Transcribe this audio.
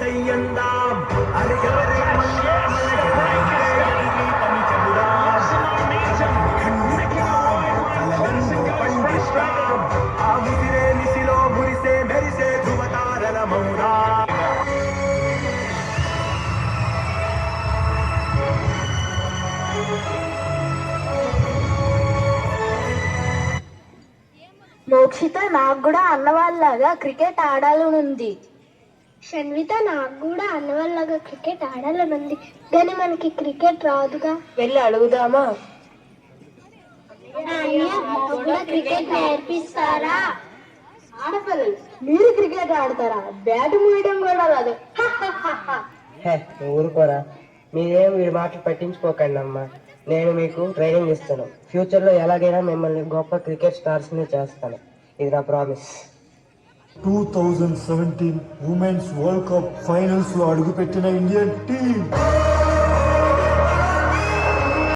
మొదలయ్యందా అరిగవరే ఆ ముసిరే నిసిలో మురిసే మెరిసే ధృవతారల మౌనా మోక్షిత నాకు కూడా అన్నవాళ్ళలాగా క్రికెట్ ఆడాలనుంది. షన్విత నాకు కూడా అన్నవాళ్ళగా క్రికెట్ ఆడాలనుంది, కానీ మనకి క్రికెట్ రాదుగా. వెళ్ళి అడుగుదామా? క్రికెట్ నేర్పిస్తారా? ఆడపిల్లలు మీరు క్రికెట్ ఆడతారా? బ్యాట్ మూయడం కూడా రాదు. ఊరుకోరా, మీరేం వీడి మాటలు పట్టించుకోకండి అమ్మా. నేను మీకు ట్రైనింగ్ ఇస్తాను. ఫ్యూచర్లో ఎలాగైనా మిమ్మల్ని గొప్ప క్రికెట్ స్టార్స్ని చేస్తాను. ఇది నా promise. 2017 women's world cup finals లో అడుగుపెట్టిన ఇండియన్ టీం